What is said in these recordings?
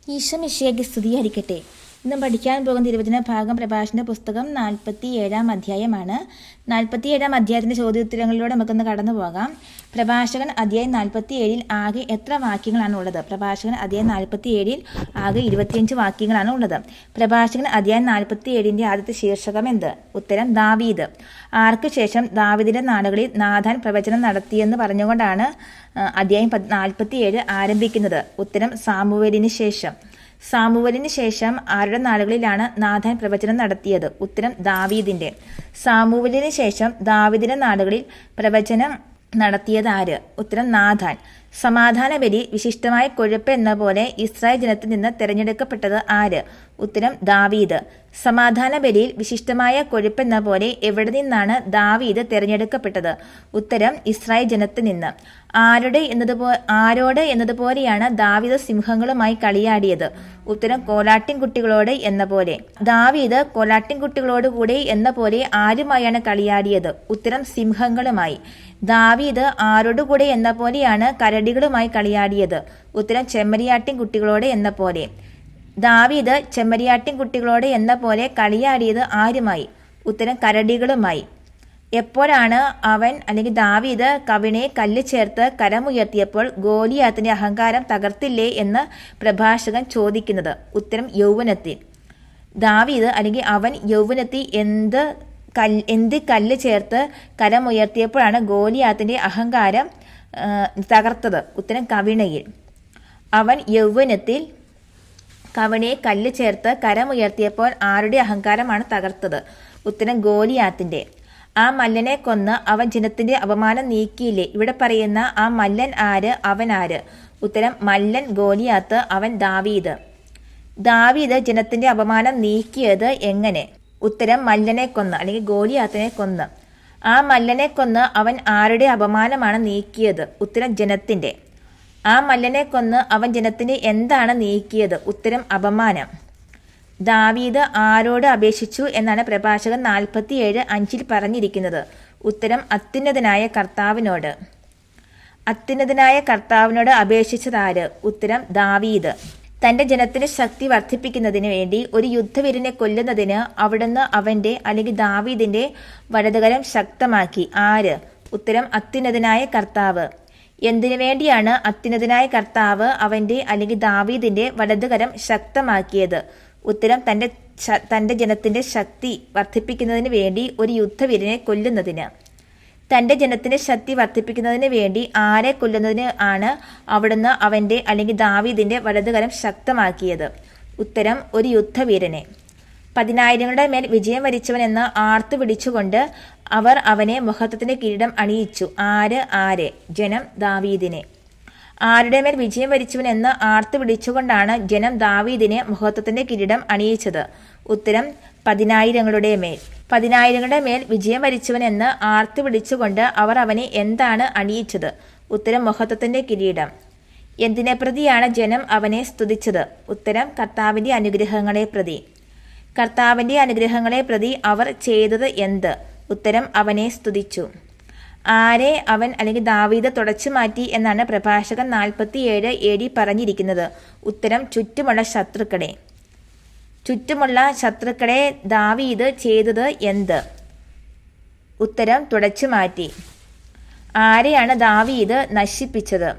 ഈശോ മിശിഹായ്ക്ക് സ്തുതിയായിരിക്കട്ടെ. ഇന്ന് പഠിക്കാൻ പോകുന്ന തിരുവചന ഭാഗം പ്രഭാഷണ പുസ്തകം 47-ാം അധ്യായമാണ്. 47-ാം അധ്യായത്തിൻ്റെ ചോദ്യോത്തരങ്ങളിലൂടെ നമുക്കൊന്ന് കടന്നു പോകാം. പ്രഭാഷകൻ അധ്യായം 47-ൽ ആകെ എത്ര വാക്യങ്ങളാണ് ഉള്ളത്? പ്രഭാഷകൻ അധ്യായം 47-ൽ ആകെ 25 വാക്യങ്ങളാണ് ഉള്ളത്. പ്രഭാഷകൻ അധ്യായം 47-ൻ്റെ ആദ്യത്തെ ശീർഷകം എന്ത്? ഉത്തരം ദാവീദ്. ആർക്ക് ശേഷം ദാവീദിൻ്റെ നാടുകളിൽ നാഥാൻ പ്രവചനം നടത്തിയെന്ന് പറഞ്ഞുകൊണ്ടാണ് അധ്യായം 47 ആരംഭിക്കുന്നത്. ഉത്തരം സാമുവേലിന് ശേഷം. സാമുവേലിന് ശേഷം ആരുടെ നാളുകളിലാണ് നാഥാൻ പ്രവചനം നടത്തിയത്? ഉത്തരം ദാവീദിൻ്റെ. സാമുവേലിന് ശേഷം ദാവീദിന്റെ നാടുകളിൽ പ്രവചനം നടത്തിയത് ആര്? ഉത്തരം നാഥാൻ. സമാധാന ബലി വിശിഷ്ടമായ കൊഴുപ്പ് എന്ന പോലെ ഇസ്രായേൽ ജനത്തിൽ നിന്ന് തിരഞ്ഞെടുക്കപ്പെട്ടത് ആര്? ഉത്തരം ദാവീദ്. സമാധാന ബലിയിൽ വിശിഷ്ടമായ കൊഴുപ്പ് എന്ന പോലെ എവിടെ നിന്നാണ് ദാവീദ് തിരഞ്ഞെടുക്കപ്പെട്ടത്? ഉത്തരം ഇസ്രായേൽ ജനത്തിൽ നിന്ന്. ആരോട് എന്നതുപോലെയാണ് ദാവീദ് സിംഹങ്ങളുമായി കളിയാടിയത്? ഉത്തരം കോലാട്ടിൻകുട്ടികളോട് എന്ന പോലെ. ദാവീദ് കോലാട്ടിൻകുട്ടികളോടുകൂടി എന്ന പോലെ ആരുമായാണ് കളിയാടിയത്? ഉത്തരം സിംഹങ്ങളുമായി. ദാവീദ് ആരോടുകൂടെ എന്ന പോലെയാണ് കരടികളുമായി കളിയാടിയത്? ഉത്തരം ചെമ്മരിയാട്ടിൻകുട്ടികളോട് എന്ന പോലെ. ദാവീദ് ചെമ്മരിയാട്ടിൻകുട്ടികളോട് എന്ന പോലെ കളിയാടിയത് ആരുമായി? ഉത്തരം കരടികളുമായി. എപ്പോഴാണ് അവൻ അല്ലെങ്കിൽ ദാവീദ് കവിണെ കല്ല് ചേർത്ത് കരമുയർത്തിയപ്പോൾ ഗോലിയാത്തിന്റെ അഹങ്കാരം തകർത്തില്ലേ എന്ന് പ്രഭാഷകൻ ചോദിക്കുന്നത്? ഉത്തരം യൗവനത്തിൽ. ദാവീദ് അല്ലെങ്കിൽ അവൻ യൗവനത്തിൽ എന്ത് കല്ല് ചേർത്ത് കരമുയർത്തിയപ്പോഴാണ് ഗോലിയാത്തിന്റെ അഹങ്കാരം തകർത്തത്? ഉത്തരം കവിണയിൽ. അവൻ യൗവനത്തിൽ കവിണയെ കല്ല് ചേർത്ത് കരമുയർത്തിയപ്പോൾ ആരുടെ അഹങ്കാരമാണ് തകർത്തത്? ഉത്തരം ഗോലിയാത്തിന്റെ. ആ മല്ലനെ കൊന്ന് അവൻ ജനത്തിന്റെ അപമാനം നീക്കിയില്ലേ? ഇവിടെ പറയുന്ന ആ മല്ലൻ ആര്? അവൻ ആര്? ഉത്തരം മല്ലൻ ഗോലിയാത്ത്, അവൻ ദാവീദ്. ദാവീദ് ജനത്തിന്റെ അപമാനം നീക്കിയത് എങ്ങനെ? ഉത്തരം മല്ലനെ കൊന്ന് അല്ലെങ്കിൽ ഗോലിയാത്തിനെ കൊന്ന്. ആ മല്ലനെ കൊന്ന് അവൻ ആരുടെ അപമാനമാണ് നീക്കിയത്? ഉത്തരം ജനത്തിന്റെ. ആ മല്ലനെ കൊന്ന് അവൻ ജനത്തിന് എന്താണ് നീക്കിയത്? ഉത്തരം അപമാനം. ദാവീദ് ആരോട് അപേക്ഷിച്ചു എന്നാണ് പ്രഭാഷകൻ 47:5 പറഞ്ഞിരിക്കുന്നത്? ഉത്തരം അത്യുന്നതനായ കർത്താവിനോട്. അത്യുന്നതനായ കർത്താവിനോട് അപേക്ഷിച്ചതാര്? ഉത്തരം ദാവീദ്. തന്റെ ജനത്തിന് ശക്തി വർദ്ധിപ്പിക്കുന്നതിന് വേണ്ടി ഒരു യുദ്ധവീരനെ കൊല്ലുന്നതിന് അവിടുന്ന് അവന്റെ അല്ലെങ്കിൽ ദാവീദിന്റെ വലതുകരം ശക്തമാക്കി. ആര്? ഉത്തരം അത്യുന്നതനായ കർത്താവ്. എന്തിനു വേണ്ടിയാണ് അത്യുന്നതനായ കർത്താവ് അവന്റെ അല്ലെങ്കിൽ ദാവീദിന്റെ വലതുകരം ശക്തമാക്കിയത്? ഉത്തരം തന്റെ ജനത്തിന്റെ ശക്തി വർദ്ധിപ്പിക്കുന്നതിന് വേണ്ടി ഒരു യുദ്ധവീരനെ കൊല്ലുന്നതിന്. തന്റെ ജനത്തിന്റെ ശക്തി വർദ്ധിപ്പിക്കുന്നതിന് വേണ്ടി ആരെ കൊല്ലുന്നതിന് ആണ് അവിടുന്ന് അവന്റെ അല്ലെങ്കിൽ ദാവീദിന്റെ വലതുകരം ശക്തമാക്കിയത്? ഉത്തരം ഒരു യുദ്ധവീരനെ. 10,000ങ്ങളുടെ മേൽ വിജയം വരിച്ചവൻ എന്ന് ആർത്തു വിളിച്ചുകൊണ്ട് അവർ അവനെ മഹത്വത്തിന്റെ കിരീടം അണിയിച്ചു. ആര്? ജനം ദാവീദിനെ. ആരുടെ മേൽ വിജയം വരിച്ചവൻ എന്ന് ആർത്തു വിളിച്ചുകൊണ്ടാണ് ജനം ദാവീദിനെ മഹത്വത്തിന്റെ കിരീടം അണിയിച്ചത്? ഉത്തരം 10,000ങ്ങളുടെ മേൽ. 10,000ങ്ങളുടെ മേൽ വിജയം വരിച്ചവൻ എന്ന് ആർത്തു വിളിച്ചുകൊണ്ട് അവർ അവനെ എന്താണ് അണിയിച്ചത്? ഉത്തരം മഹത്വത്തിന്റെ കിരീടം. എന്തിനെ പ്രതിയാണ് ജനം അവനെ സ്തുതിച്ചത്? ഉത്തരം കർത്താവിന്റെ അനുഗ്രഹങ്ങളെ പ്രതി. കർത്താവിന്റെ അനുഗ്രഹങ്ങളെ പ്രതി അവർ ചെയ്തത് എന്ത്? ഉത്തരം അവനെ സ്തുതിച്ചു. ആരെ അവൻ അല്ലെങ്കിൽ ദാവീദ് തുടച്ചു മാറ്റി എന്നാണ് പ്രഭാഷകൻ 47:7 പറഞ്ഞിരിക്കുന്നത്? ഉത്തരം ചുറ്റുമുള്ള ശത്രുക്കളെ. ചുറ്റുമുള്ള ശത്രുക്കളെ ദാവീദ് ചെയ്തത് എന്ത്? ഉത്തരം തുടച്ചു മാറ്റി. ആരെയാണ് ദാവീദ് നശിപ്പിച്ചത്?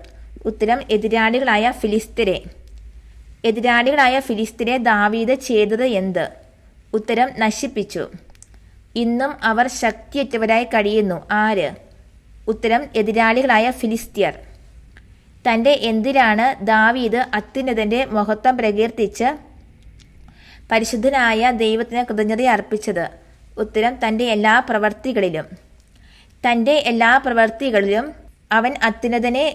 ഉത്തരം എതിരാളികളായ ഫിലിസ്ത്യരെ. എതിരാളികളായ ഫിലിസ്ത്യരെ ദാവീദ് ചെയ്തത് എന്ത്? ഉത്തരം നശിപ്പിച്ചു. ഇന്നും അവർ ശക്തിയറ്റവരായി കഴിയുന്നു. ആര്? ഉത്തരം എതിരാളികളായ ഫിലിസ്ത്യർ. തന്റെ എന്തിനാണ് ദാവീദ് അത്യുന്നതന്റെ മഹത്വം പ്രകീർത്തിച്ച് പരിശുദ്ധനായ ദൈവത്തിന് കൃതജ്ഞത അർപ്പിച്ചത്? ഉത്തരം തന്റെ എല്ലാ പ്രവർത്തികളിലും. തന്റെ എല്ലാ പ്രവർത്തികളിലും അവൻ അത്യുന്നതന്റെ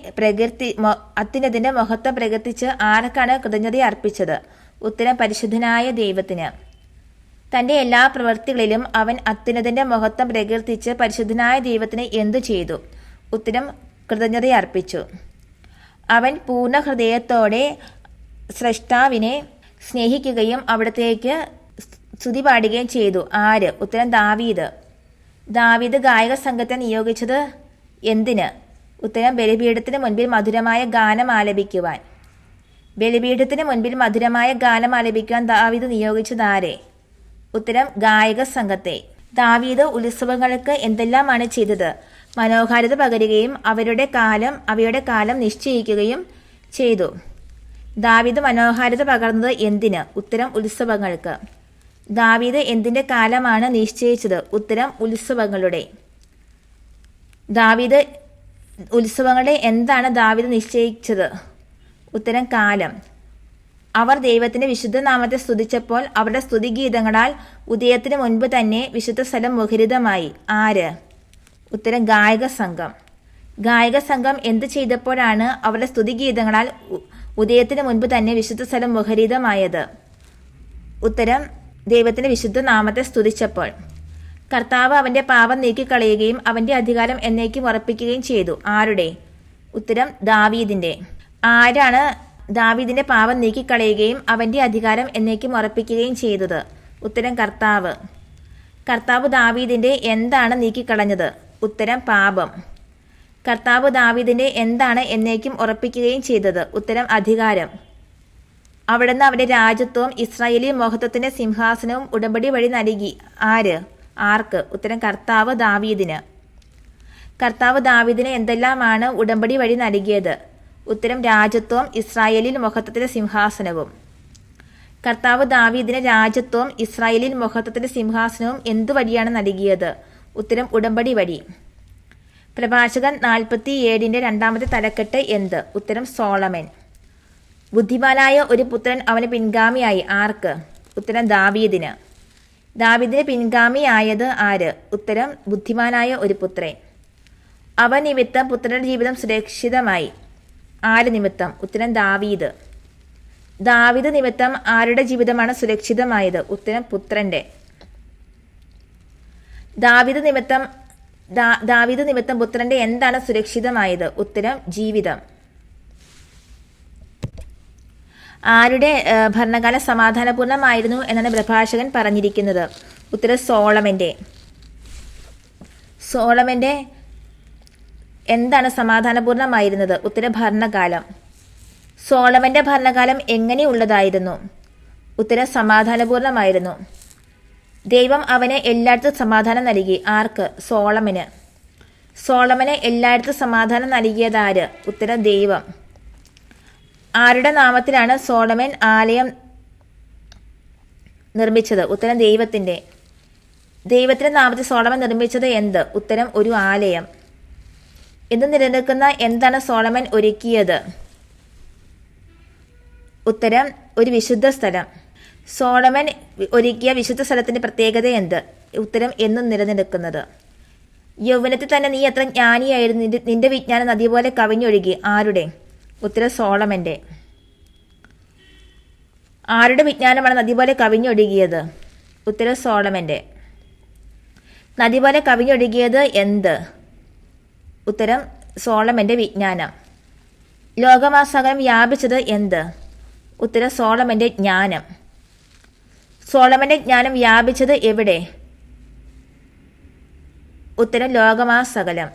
മഹത്വം പ്രകീർത്തിച്ച് ആർക്കാണ് കൃതജ്ഞത അർപ്പിച്ചത്? ഉത്തരം പരിശുദ്ധനായ ദൈവത്തിന്. തന്റെ എല്ലാ പ്രവൃത്തികളിലും അവൻ അത്യുന്നതന്റെ മഹത്വം പ്രകീർത്തിച്ച് പരിശുദ്ധനായ ദൈവത്തിന് എന്തു ചെയ്തു? ഉത്തരം കൃതജ്ഞത അർപ്പിച്ചു. അവൻ പൂർണ്ണ ഹൃദയത്തോടെ സ്രഷ്ടാവിനെ സ്നേഹിക്കുകയും അവിടത്തേക്ക് സ്തുതി പാടുകയും ചെയ്തു. ആര്? ഉത്തരം ദാവീദ്. ദാവീദ് ഗായക സംഘത്തെ നിയോഗിച്ചത് എന്തിന്? ഉത്തരം ബലിപീഠത്തിന് മുൻപിൽ മധുരമായ ഗാനം ആലപിക്കുവാൻ. ബലിപീഠത്തിന് മുൻപിൽ മധുരമായ ഗാനം ആലപിക്കുവാൻ ദാവീദ് നിയോഗിച്ചതാരെ? ഉത്തരം ഗായക സംഘത്തെ. ദാവീദ് ഉത്സവങ്ങൾക്ക് എന്തെല്ലാമാണ് ചെയ്തത്? മനോഹാരിത പകരുകയും അവയുടെ കാലം നിശ്ചയിക്കുകയും ചെയ്തു. ദാവീദ് മനോഹാരിത പകർന്നത് എന്തിന്? ഉത്തരം ഉത്സവങ്ങൾക്ക്. ദാവീദ് എന്തിന്റെ കാലമാണ് നിശ്ചയിച്ചത്? ഉത്തരം ഉത്സവങ്ങളുടെ. ദാവീദ് ഉത്സവങ്ങളുടെ എന്താണ് ദാവീദ് നിശ്ചയിച്ചത്? ഉത്തരം കാലം. അവർ ദൈവത്തിന്റെ വിശുദ്ധ നാമത്തെ സ്തുതിച്ചപ്പോൾ അവരുടെ സ്തുതിഗീതങ്ങളാൽ ഉദയത്തിന് മുൻപ് തന്നെ വിശുദ്ധ സ്ഥലം മുഖരിതമായി. ആര്? ഉത്തരം ഗായക സംഘം. ഗായക സംഘം എന്ത് ചെയ്തപ്പോഴാണ് അവരുടെ സ്തുതിഗീതങ്ങളാൽ ഉദയത്തിന് മുൻപ് തന്നെ വിശുദ്ധ സ്ഥലം മുഖരിതമായത്? ഉത്തരം ദൈവത്തിന്റെ വിശുദ്ധ നാമത്തെ സ്തുതിച്ചപ്പോൾ. കർത്താവ് അവന്റെ പാപം നീക്കിക്കളയുകയും അവന്റെ അധികാരം എന്നേക്കും ഉറപ്പിക്കുകയും ചെയ്തു. ആരുടെ? ഉത്തരം ദാവീദിന്റെ. ആരാണ് ദാവീദിന്റെ പാപം നീക്കിക്കളയുകയും അവന്റെ അധികാരം എന്നേക്കും ഉറപ്പിക്കുകയും ചെയ്തത്? ഉത്തരം കർത്താവ്. കർത്താവ് ദാവീദിന്റെ എന്താണ് നീക്കിക്കളഞ്ഞത്? ഉത്തരം പാപം. കർത്താവ് ദാവീദിന്റെ എന്താണ് എന്നേക്കും ഉറപ്പിക്കുകയും ചെയ്തത്? ഉത്തരം അധികാരം. അവിടുന്ന് അവന്റെ രാജ്യത്വവും ഇസ്രായേലി മഹത്വത്തിന്റെ സിംഹാസനവും ഉടമ്പടി വഴി നൽകി. ആർക്ക്? ഉത്തരം കർത്താവ് ദാവീദിന്. കർത്താവ് ദാവീദിന് എന്തെല്ലാമാണ് ഉടമ്പടി വഴി നൽകിയത്? ഉത്തരം രാജ്യത്വവും ഇസ്രായേലിൽ മഹത്വത്തിന്റെ സിംഹാസനവും. കർത്താവ് ദാവീദിന് രാജ്യത്വവും ഇസ്രായേലിൽ മഹത്വത്തിന്റെ സിംഹാസനവും എന്തു വഴിയാണ് നൽകിയത്? ഉത്തരം ഉടമ്പടി വഴി. പ്രഭാഷകൻ 47 രണ്ടാമത്തെ തലക്കെട്ട് എന്ത്? ഉത്തരം സോളമൻ. ബുദ്ധിമാനായ ഒരു പുത്രൻ അവന് പിൻഗാമിയായി. ആർക്ക്? ഉത്തരം ദാവീദിന്. ദാവീദിന് പിൻഗാമിയായത് ആര്? ഉത്തരം ബുദ്ധിമാനായ ഒരു പുത്രൻ. അവൻ നിമിത്തം പുത്രന്റെ ജീവിതം സുരക്ഷിതമായി. ആര് നിമിത്തം? ഉത്തരം ദാവീദ്. ദാവീദ് നിമിത്തം ആരുടെ ജീവിതമാണ് സുരക്ഷിതമായത്? ഉത്തരം പുത്രന്റെ. ദാവീദ് നിമിത്തം പുത്രന്റെ എന്താണ് സുരക്ഷിതമായത്? ഉത്തരം ജീവിതം. ആരുടെ ഭരണകാലം സമാധാനപൂർണമായിരുന്നു എന്നാണ് പ്രഭാഷകൻ പറഞ്ഞിരിക്കുന്നത്? ഉത്തരം സോളമന്റെ. സോളമന്റെ എന്താണ് സമാധാനപൂർണമായിരുന്നത്? ഉത്തരം ഭരണകാലം. സോളമന്റെ ഭരണകാലം എങ്ങനെയുള്ളതായിരുന്നു? ഉത്തരം സമാധാനപൂർണമായിരുന്നു. ദൈവം അവന് എല്ലായിടത്തും സമാധാനം നൽകി. ആർക്ക്? സോളമന്. സോളമന് എല്ലായിടത്തും സമാധാനം നൽകിയതാര്? ഉത്തരം ദൈവം. ആരുടെ നാമത്തിലാണ് സോളമൻ ആലയം നിർമ്മിച്ചത്? ഉത്തരം ദൈവത്തിന്റെ. ദൈവത്തിന്റെ നാമത്തിൽ സോളമൻ നിർമ്മിച്ചത് എന്ത്? ഉത്തരം ഒരു ആലയം. ഇന്ന് നിലനിൽക്കുന്ന എന്താണ് സോളമൻ ഒരുക്കിയത്? ഉത്തരം ഒരു വിശുദ്ധ സ്ഥലം. സോളമൻ ഒരുക്കിയ വിശുദ്ധ സ്ഥലത്തിന്റെ പ്രത്യേകത എന്ത്? ഉത്തരം എന്നും നിലനിൽക്കുന്നത്. യൗവനത്തിൽ തന്നെ നീ എത്ര ജ്ഞാനിയായിരുന്നു, നിന്റെ വിജ്ഞാനം നദി പോലെ കവിഞ്ഞൊഴുകി. ആരുടെ? ഉത്തരം സോളമന്റെ. ആരുടെ വിജ്ഞാനമാണ് നദി പോലെ കവിഞ്ഞൊഴുകിയത്? ഉത്തരം സോളമന്റെ. നദി പോലെ കവിഞ്ഞൊഴുകിയത് എന്ത്? ഉത്തരം സോളമന്റെ വിജ്ഞാനം. ലോകമാസകലം വ്യാപിച്ചത് എന്ത്? ഉത്തരം സോളമന്റെ ജ്ഞാനം. സോളമന്റെ ജ്ഞാനം വ്യാപിച്ചത് എവിടെ? ഉത്തരം ലോകമാസകലം.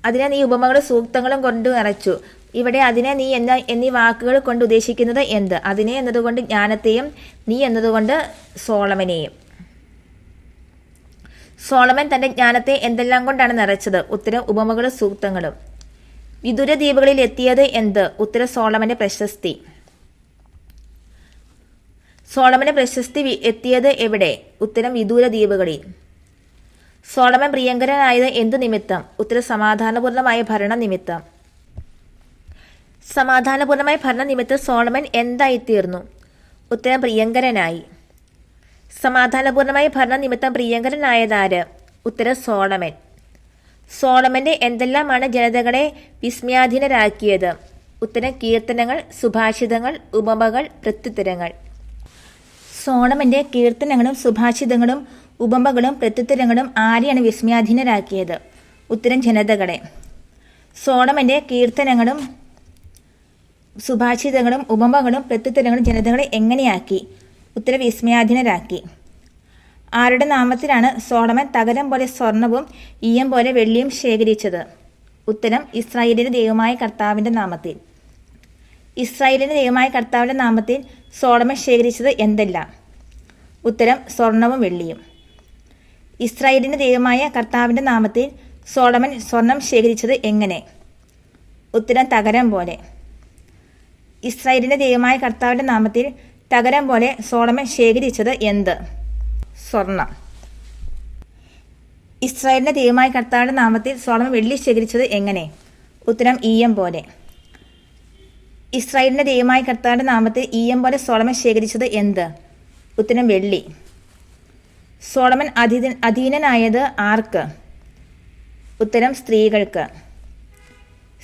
അതിനെ നീ ഉപമകളും സൂക്തങ്ങളും കൊണ്ട് നിറച്ചു. ഇവിടെ അതിനെ നീ എന്നീ വാക്കുകൾ കൊണ്ട് ഉദ്ദേശിക്കുന്നത് എന്ത്? അതിനെ എന്നതുകൊണ്ട് ജ്ഞാനത്തെയും നീ എന്നതുകൊണ്ട് സോളമനെയും. സോളമൻ തന്റെ ജ്ഞാനത്തെ എന്തെല്ലാം കൊണ്ടാണ് നിറച്ചത്? ഉത്തരം ഉപമകളും സൂക്തങ്ങളും. വിദൂര ദ്വീപുകളിൽ എത്തിയത് എന്ത്? ഉത്തരം സോളമന്റെ പ്രശസ്തി. സോളമന്റെ പ്രശസ്തി എത്തിയത് എവിടെ? ഉത്തരം വിദൂര ദ്വീപുകളിൽ. സോളമൻ പ്രിയങ്കരനായത് എന്തു നിമിത്തം? ഉത്തരം സമാധാനപൂർണമായ ഭരണ നിമിത്തം. സമാധാനപൂർണമായ ഭരണ നിമിത്തം സോളമൻ എന്തായിത്തീർന്നു? ഉത്തരം പ്രിയങ്കരനായി. സമാധാനപൂർണമായ ഭരണ നിമിത്തം പ്രിയങ്കരനായതാര്? ഉത്തരം സോളമൻ. സോളമന്റെ എന്തെല്ലാമാണ് ജനതകളെ വിസ്മയാധീനരാക്കിയത്? ഉത്തരം കീർത്തനങ്ങൾ, സുഭാഷിതങ്ങൾ, ഉപമകൾ, പ്രത്യുത്തരങ്ങൾ. സോളമന്റെ കീർത്തനങ്ങളും സുഭാഷിതങ്ങളും ഉപമകളും പ്രത്യുത്തരങ്ങളും ആരെയാണ് വിസ്മയാധീനരാക്കിയത്? ഉത്തരം ജനതകളെ. സോളമന്റെ കീർത്തനങ്ങളും സുഭാഷിതങ്ങളും ഉപമകളും പ്രത്യുത്തരങ്ങളും ജനതകളെ എങ്ങനെയാക്കി? ഉത്തരം വിസ്മയാധീനരാക്കി. ആരുടെ നാമത്തിലാണ് സോളമൻ തകരം പോലെ സ്വർണവും ഈയം പോലെ വെള്ളിയും ശേഖരിച്ചത്? ഉത്തരം ഇസ്രായേലിന്റെ ദൈവമായ കർത്താവിന്റെ നാമത്തിൽ. ഇസ്രായേലിന്റെ ദൈവമായ കർത്താവിന്റെ നാമത്തിൽ സോളമൻ ശേഖരിച്ചത് എന്തെല്ലാം? ഉത്തരം സ്വർണവും വെള്ളിയും. ഇസ്രായേലിന്റെ ദൈവമായ കർത്താവിന്റെ നാമത്തിൽ സോളമൻ സ്വർണം ശേഖരിച്ചത് എങ്ങനെ? ഉത്തരം തകരം പോലെ. ഇസ്രായേലിന്റെ ദൈവമായ കർത്താവിന്റെ നാമത്തിൽ തകരം പോലെ സോളമൻ ശേഖരിച്ചത് എന്ത്? സ്വർണം. ഇസ്രായേലിന്റെ ദൈവമായ കർത്താവിന്റെ നാമത്തിൽ സോളമൻ വെള്ളി ശേഖരിച്ചത് എങ്ങനെ? ഉത്തരം ഈയം പോലെ. ഇസ്രായേലിന്റെ ദൈവമായ കർത്താവിന്റെ നാമത്തിൽ ഈയം പോലെ സോളമൻ ശേഖരിച്ചത് എന്ത്? ഉത്തരം വെള്ളി. സോളമൻ അധീനനായത് ആർക്ക്? ഉത്തരം സ്ത്രീകൾക്ക്.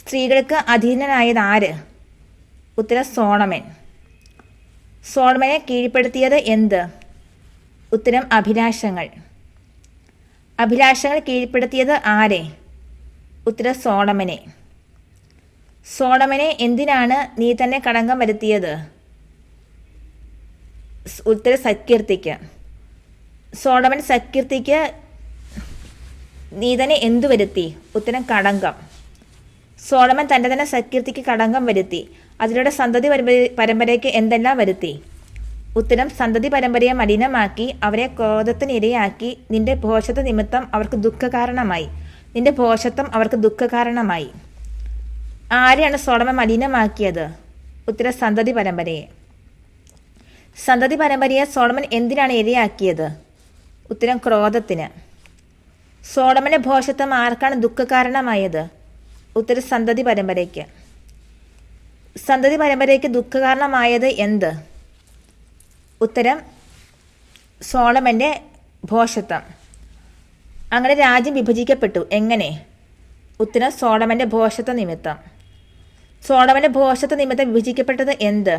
സ്ത്രീകൾക്ക് അധീനനായത് ആര്? ഉത്തരം സോളമൻ. സോളമനെ കീഴ്പ്പെടുത്തിയത് എന്ത്? ഉത്തരം അഭിലാഷങ്ങൾ. അഭിലാഷങ്ങൾ കീഴ്പ്പെടുത്തിയത് ആരെ? ഉത്തരം സോളമനെ. സോളമനെ എന്തിനാണ് നീ തന്നെ കളങ്കം വരുത്തിയത്? ഉത്തര സത്കീർത്തിക്ക്. സോളമൻ സത്കീർത്തിക്ക് നീ തന്നെ എന്തു വരുത്തി? ഉത്തരം കളങ്കം. സോളമൻ തൻ്റെ തന്നെ സത്കീർത്തിക്ക് കളങ്കം വരുത്തി. അതിലൂടെ സന്തതി പരമ്പരയ്ക്ക് എന്തെല്ലാം വരുത്തി? ഉത്തരം സന്തതി പരമ്പരയെ മലിനമാക്കി, അവരെ ക്രോധത്തിനിരയാക്കി, നിന്റെ ഭോഷത്വ നിമിത്തം അവർക്ക് ദുഃഖകാരണമായി. നിന്റെ ഭോഷത്വം അവർക്ക് ദുഃഖകാരണമായി. ആരെയാണ് സോളമൻ മലിനമാക്കിയത്? ഉത്തരം സന്തതി പരമ്പരയെ. സന്തതി പരമ്പരയെ സോളമൻ എന്തിനാണ് ഇരയാക്കിയത്? ഉത്തരം ക്രോധത്തിന്. സോളമന്റെ ഭോഷത്വം ആർക്കാണ് ദുഃഖകാരണമായത്? ഉത്തരം സന്തതി പരമ്പരയ്ക്ക്. സന്തതി പരമ്പരയ്ക്ക് ദുഃഖകാരണമായത് എന്ത്? ഉത്തരം സോളമന്റെ ഭോഷത്വം. അങ്ങനെ രാജ്യം വിഭജിക്കപ്പെട്ടു. എങ്ങനെ? ഉത്തരം സോളമന്റെ ഭോഷത്വ നിമിത്തം. സോളമന്റെ ഭോഷത്വ നിമിത്തം വിഭജിക്കപ്പെട്ടത് എന്ത്?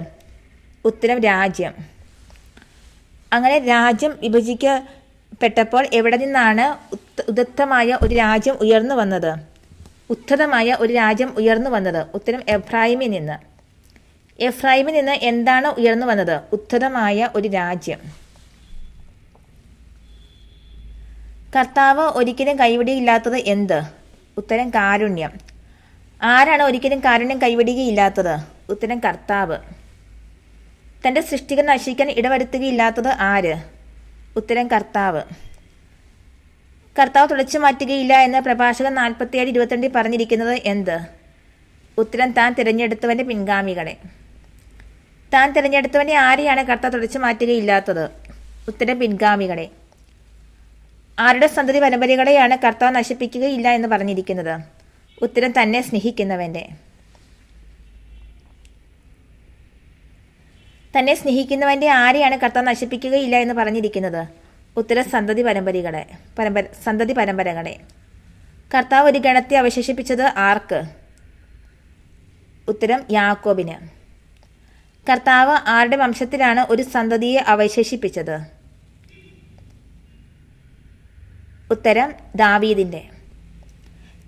ഉത്തരം രാജ്യം. അങ്ങനെ രാജ്യം വിഭജിക്കപ്പെട്ടപ്പോൾ എവിടെ നിന്നാണ് ഉദത്തമായ ഒരു രാജ്യം ഉയർന്നു വന്നത്? ഉദ്ധതമായ ഒരു രാജ്യം ഉയർന്നു വന്നത്? ഉത്തരം എഫ്രായിമിൽ നിന്ന്. എഫ്രായിമിൽ നിന്ന് എന്താണ് ഉയർന്നു വന്നത്? ഉദ്ധതമായ ഒരു രാജ്യം. കർത്താവ് ഒരിക്കലും കൈവിടിയില്ലാത്തത് എന്ത്? ഉത്തരം കാരുണ്യം. ആരാണ് ഒരിക്കലും കാരുണ്യം കൈവിടുകയില്ലാത്തത്? ഉത്തരം കർത്താവ്. തൻ്റെ സൃഷ്ടികൾ നശിക്കാൻ ഇടവരുത്തുകയില്ലാത്തത് ആര്? ഉത്തരം കർത്താവ്. കർത്താവ് തുടച്ചു മാറ്റുകയില്ല എന്ന് പ്രഭാഷകൻ 47:22 പറഞ്ഞിരിക്കുന്നത് എന്ത്? ഉത്തരം താൻ തിരഞ്ഞെടുത്തവൻ്റെ പിൻഗാമികളെ. താൻ തിരഞ്ഞെടുത്തവനെ ആരെയാണ് കർത്താവ് തുടച്ചു മാറ്റുകയില്ലാത്തത്? ഉത്തരം പിൻഗാമികളെ. ആരുടെ സന്തതി പരമ്പരകളെയാണ് കർത്താവ് നശിപ്പിക്കുകയില്ല എന്ന് പറഞ്ഞിരിക്കുന്നത്? ഉത്തരം തന്നെ സ്നേഹിക്കുന്നവൻ്റെ. തന്നെ സ്നേഹിക്കുന്നവൻ്റെ ആരെയാണ് കർത്താവ് നശിപ്പിക്കുകയില്ല എന്ന് പറഞ്ഞിരിക്കുന്നത്? ഉത്തരം സന്തതി പരമ്പരകളെ. കർത്താവ് ഒരു ഗണത്തെ അവശേഷിപ്പിച്ചത് ആർക്ക്? ഉത്തരം യാക്കോബിന്. കർത്താവ് ആരുടെ വംശത്തിലാണ് ഒരു സന്തതിയെ അവശേഷിപ്പിച്ചത്? ഉത്തരം ദാവീദിൻ്റെ.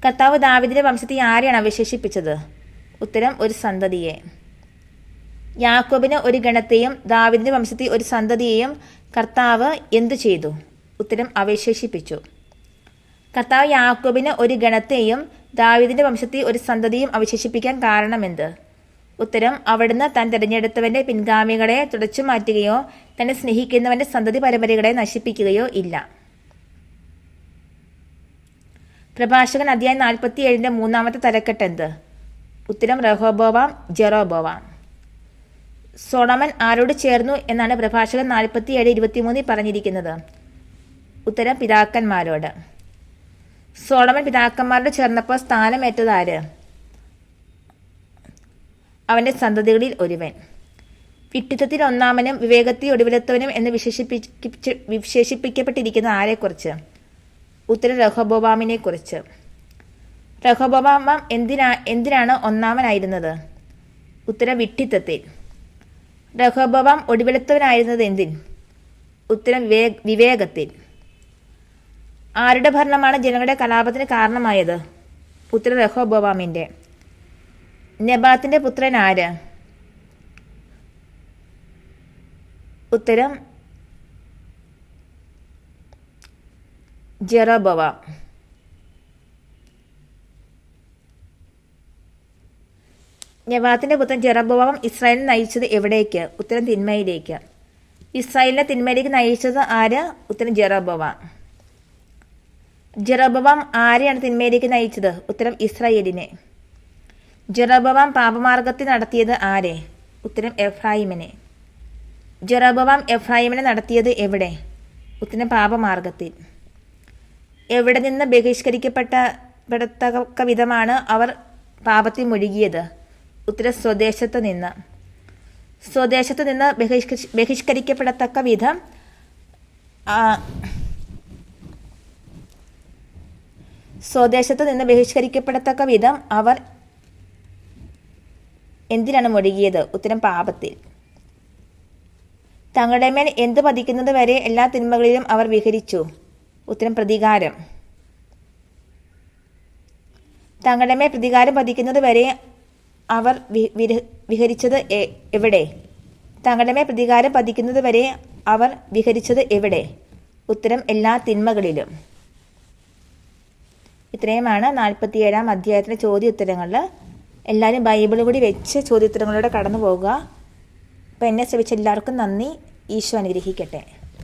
കർത്താവ് ദാവീദിന്റെ വംശത്തിൽ ആരെയാണ് അവശേഷിപ്പിച്ചത്? ഉത്തരം ഒരു സന്തതിയെ. യാക്കോബിന് ഒരു ഗണത്തെയും ദാവീദിന്റെ വംശത്തിൽ ഒരു സന്തതിയെയും കർത്താവ് എന്തു ചെയ്തു? ഉത്തരം അവശേഷിപ്പിച്ചു. കർത്താവ് യാക്കോബിന് ഒരു ഗണത്തെയും ദാവീദിന്റെ വംശത്തിൽ ഒരു സന്തതിയും അവശേഷിപ്പിക്കാൻ കാരണമെന്ത്? ഉത്തരം അവിടുന്ന് താൻ തിരഞ്ഞെടുത്തവന്റെ പിൻഗാമികളെ തുടച്ചു മാറ്റുകയോ തന്നെ സ്നേഹിക്കുന്നവന്റെ സന്തതി പരമ്പരകളെ നശിപ്പിക്കുകയോ ഇല്ല. പ്രഭാഷകൻ അധ്യായം 47 മൂന്നാമത്തെ തലക്കെട്ട് എന്ത്? ഉത്തരം റഹോബോവാം ജെറോബോവാം. സോളമൻ ആരോട് ചേർന്നു എന്നാണ് പ്രഭാഷകൻ 47:23 പറഞ്ഞിരിക്കുന്നത്? ഉത്തരം പിതാക്കന്മാരോട്. സോളമൻ പിതാക്കന്മാരോട് ചേർന്നപ്പോൾ സ്ഥാനമേറ്റതാര്? അവന്റെ സന്തതികളിൽ ഒരുവൻ. വിഡ്ഢിത്തത്തിൽ ഒന്നാമനും വിവേകത്തിൽ ഒടുവിലത്തവനും എന്ന് വിശേഷിപ്പിക്കപ്പെട്ടിരിക്കുന്ന ആരെക്കുറിച്ച്? ഉത്തരം റഹോബോവാമിനെ കുറിച്ച്. റഹോബോവാം എന്തിനാണ് ഒന്നാമനായിരുന്നത്? ഉത്തരം വിഡ്ഢിത്തത്തിൽ. റഹോബോവാം ഒടുവിലത്തവനായിരുന്നത് എന്തിൽ? ഉത്തരം വിവേകത്തിൽ. ആരുടെ ഭരണമാണ് ജനങ്ങളുടെ കലാപത്തിന് കാരണമായത്? ഉത്തരം റഹോബോവാമിൻ്റെ. നെബാത്തിന്റെ പുത്രൻ ആര്? ഉത്തരം ജെറോബോവാം. നെബാത്തിന്റെ പുത്രൻ ജെറൊബോവാം ഇസ്രായേലിനെ നയിച്ചത് എവിടേക്ക്? ഉത്തരം തിന്മയിലേക്ക്. ഇസ്രായേലിനെ തിന്മയിലേക്ക് നയിച്ചത് ആര്? ഉത്തരം ജെറൊബോവാം. ജെറൊബോവാം ആരെയാണ് തിന്മയിലേക്ക് നയിച്ചത്? ഉത്തരം ഇസ്രായേലിനെ. ജെറൊബോവാം പാപമാർഗത്തിൽ നടത്തിയത് ആരെ? ഉത്തരം എഫ്രായിമിനെ. ജെറൊബോവാം എഫ്രായിമിനെ നടത്തിയത് എവിടെ? ഉത്തരം പാപമാർഗത്തിൽ. എവിടെ നിന്ന് ബഹിഷ്കരിക്കപ്പെട്ട വിധമാണ് അവർ പാപത്തിൽ മുഴുകിയത്? ഉത്തരം സ്വദേശത്ത് നിന്ന്. സ്വദേശത്ത് നിന്ന് ബഹിഷ്കരിക്കപ്പെടത്തക്ക വിധം സ്വദേശത്ത് നിന്ന് ബഹിഷ്കരിക്കപ്പെടത്തക്ക വിധം അവർ എന്തിനാണ് മുഴുകിയത്? ഉത്തരം പാപത്തിൽ. തങ്ങളുടെ മേൽ എന്ത് പതിക്കുന്നത് വരെ എല്ലാ തിന്മകളിലും അവർ വിഹരിച്ചു? ഉത്തരം പ്രതികാരം. തങ്ങളുടെ മേൽ പ്രതികാരം പതിക്കുന്നത് വരെ അവർ വിഹരിച്ചത് എവിടെ? തങ്ങളുടെ മേൽ പ്രതികാരം പതിക്കുന്നത് വരെ അവർ വിഹരിച്ചത് എവിടെ? ഉത്തരം എല്ലാ തിന്മകളിലും. ഇത്രയുമാണ് 47-ാം അധ്യായത്തിലെ ചോദ്യോത്തരങ്ങൾ. എല്ലാവരും ബൈബിൾ കൂടി വെച്ച് ചോദ്യോത്തരങ്ങളിലൂടെ കടന്നു പോകുക. അപ്പോൾ എന്നെ ശ്രമിച്ച എല്ലാവർക്കും നന്ദി. ഈശോ അനുഗ്രഹിക്കട്ടെ.